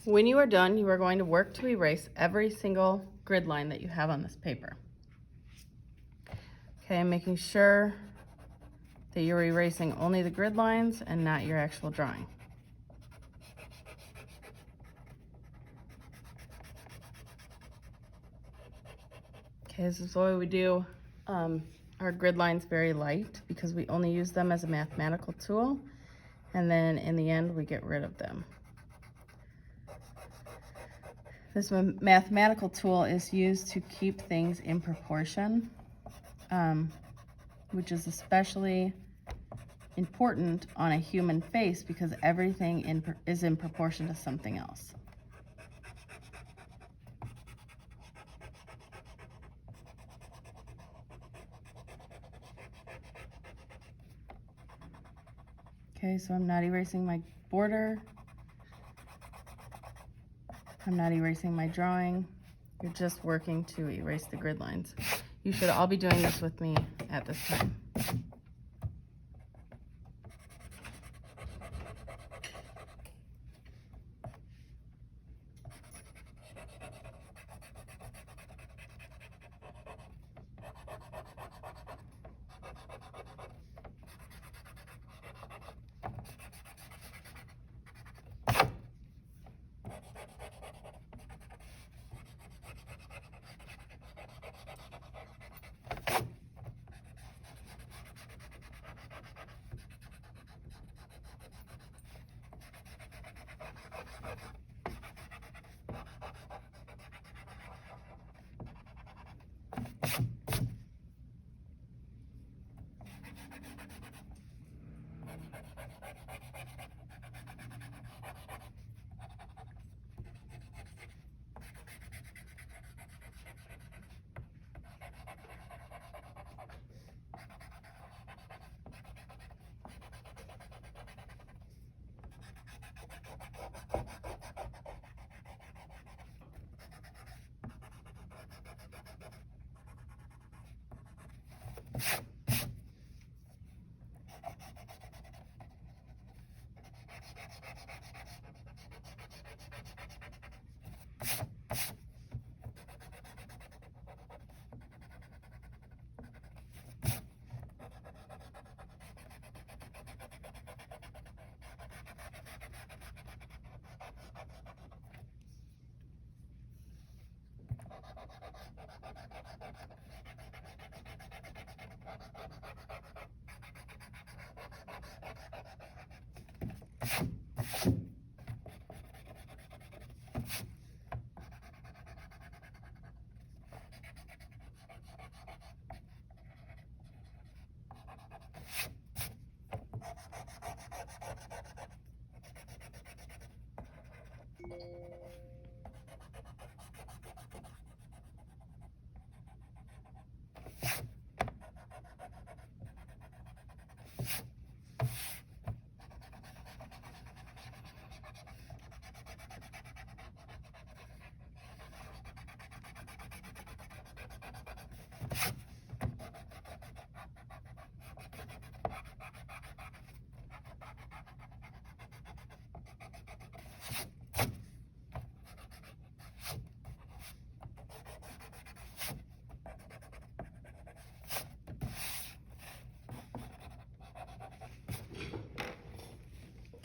When you are done, you are going to work to erase every single grid line that you have on this paper. Okay, making sure that you're erasing only the grid lines and not your actual drawing. Okay, this is the way we do our grid lines very light because we only use them as a mathematical tool, and then in the end we get rid of them. This mathematical tool is used to keep things in proportion, which is especially important on a human face because everything is in proportion to something else. Okay, so I'm not erasing my border. I'm not erasing my drawing. You're just working to erase the grid lines. You should all be doing this with me at this time.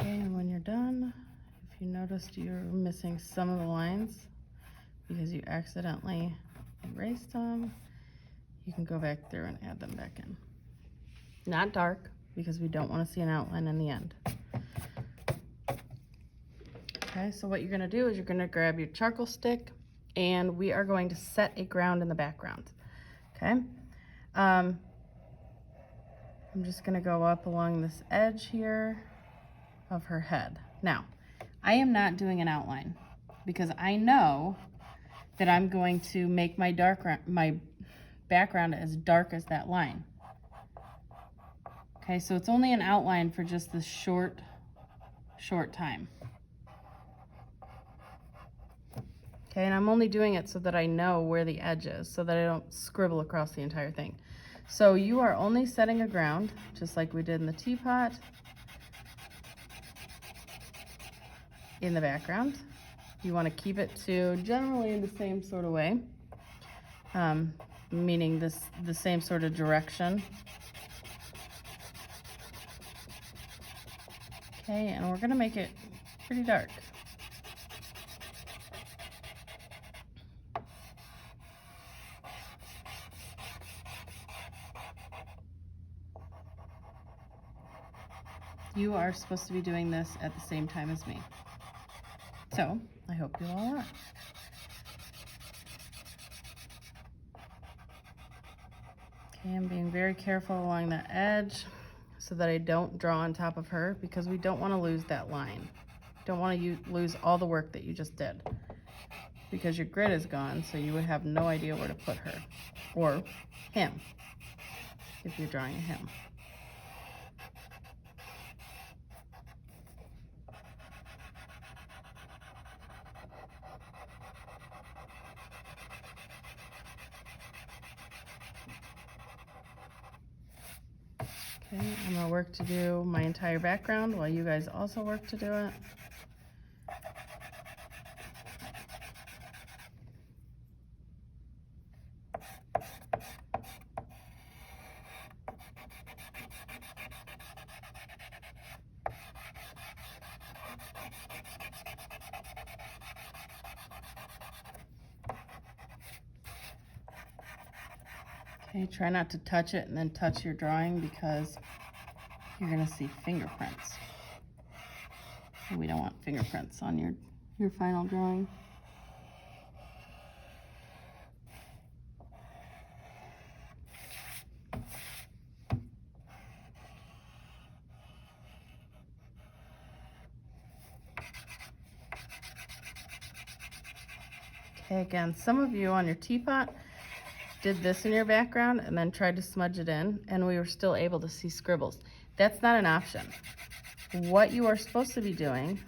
Okay, and when you're done, if you noticed you're missing some of the lines because you accidentally erased them, you can go back through and add them back in. Not dark, because we don't want to see an outline in the end. Okay, so what you're going to do is you're going to grab your charcoal stick, and we are going to set a ground in the background. Okay, I'm just going to go up along this edge here of her head. Now, I am not doing an outline because I know that I'm going to make my background as dark as that line. Okay, so it's only an outline for just this short time. Okay, and I'm only doing it so that I know where the edge is, so that I don't scribble across the entire thing. So you are only setting a ground, just like we did in the teapot, in the background. You want to keep it to generally in the same sort of way, meaning the same sort of direction. Okay, and we're going to make it pretty dark. You are supposed to be doing this at the same time as me. So, I hope you all are. Okay, I'm being very careful along that edge so that I don't draw on top of her, because we don't want to lose that line. Don't want to lose all the work that you just did, because your grid is gone, so you would have no idea where to put her, or him, if you're drawing a him. Okay, I'm gonna work to do my entire background while you guys also work to do it. Okay, try not to touch it and then touch your drawing, because you're gonna see fingerprints. And we don't want fingerprints on your final drawing. Okay, again, some of you on your teapot did this in your background and then tried to smudge it in, and we were still able to see scribbles. That's not an option. What you are supposed to be doing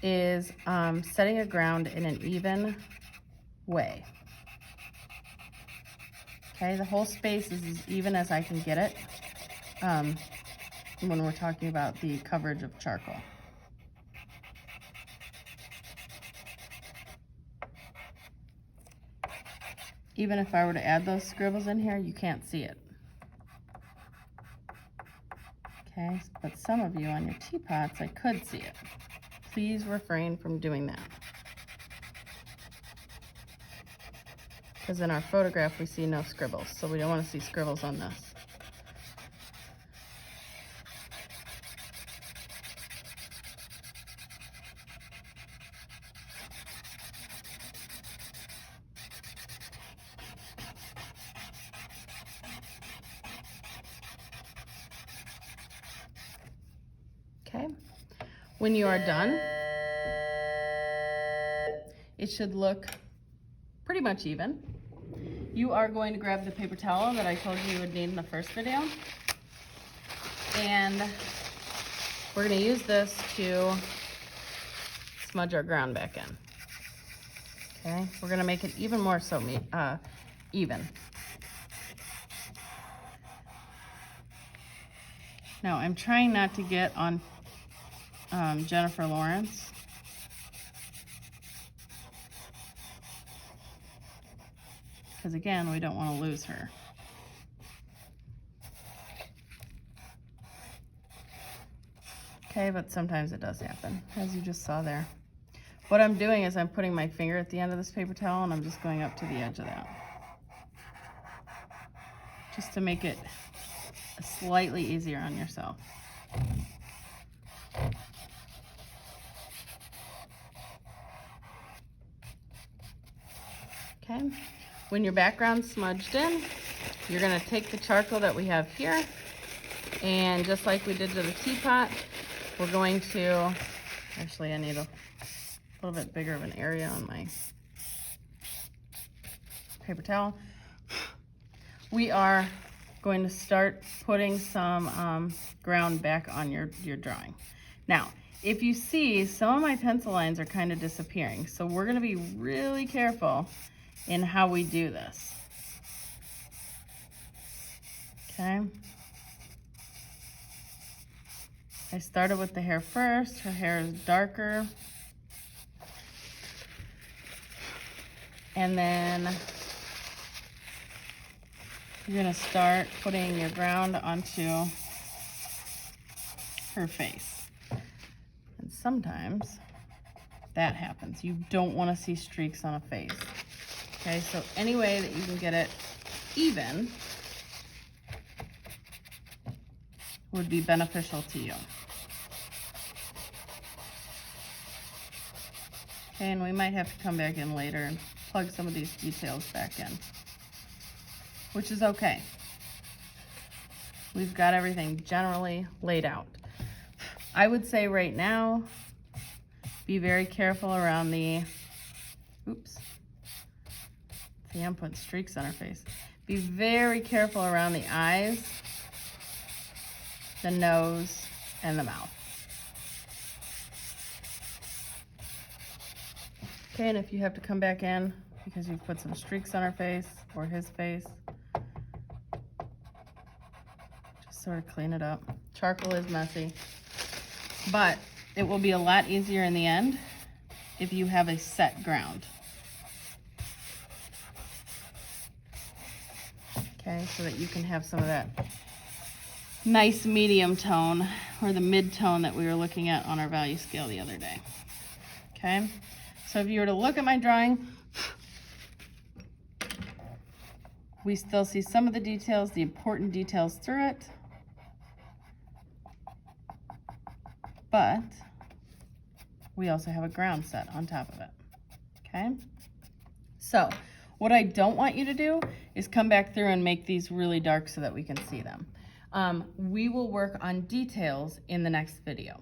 is setting a ground in an even way. Okay, the whole space is as even as I can get it when we're talking about the coverage of charcoal. Even if I were to add those scribbles in here, you can't see it. Okay, but some of you on your teapots, I could see it. Please refrain from doing that, because in our photograph we see no scribbles, so we don't want to see scribbles on this. Okay, when you are done, it should look pretty much even. You are going to grab the paper towel that I told you would need in the first video, and we're going to use this to smudge our ground back in. Okay, we're going to make it even more so even. Now, I'm trying not to get on Jennifer Lawrence. Because again, we don't want to lose her. Okay, but sometimes it does happen, as you just saw there. What I'm doing is I'm putting my finger at the end of this paper towel, and I'm just going up to the edge of that, just to make it slightly easier on yourself. Okay, when your background's smudged in, you're going to take the charcoal that we have here, and just like we did to the teapot, we're going to, actually I need a little bit bigger of an area on my paper towel. We are going to start putting some ground back on your drawing. Now, if you see, some of my pencil lines are kind of disappearing, so we're going to be really careful in how we do this. Okay. I started with the hair first. Her hair is darker. And then you're gonna start putting your ground onto her face. And sometimes that happens. You don't wanna see streaks on a face. Okay, so any way that you can get it even would be beneficial to you. Okay, and we might have to come back in later and plug some of these details back in, which is okay. We've got everything generally laid out. I would say right now, be very careful around the, oops. See, I'm putting streaks on her face. Be very careful around the eyes, the nose, and the mouth. Okay, and if you have to come back in because you've put some streaks on her face or his face, just sort of clean it up. Charcoal is messy, but it will be a lot easier in the end if you have a set ground. Okay, so that you can have some of that nice medium tone or the mid-tone that we were looking at on our value scale the other day. Okay, so if you were to look at my drawing, we still see some of the details, the important details through it, but we also have a ground set on top of it. Okay, so what I don't want you to do is come back through and make these really dark so that we can see them. We will work on details in the next video.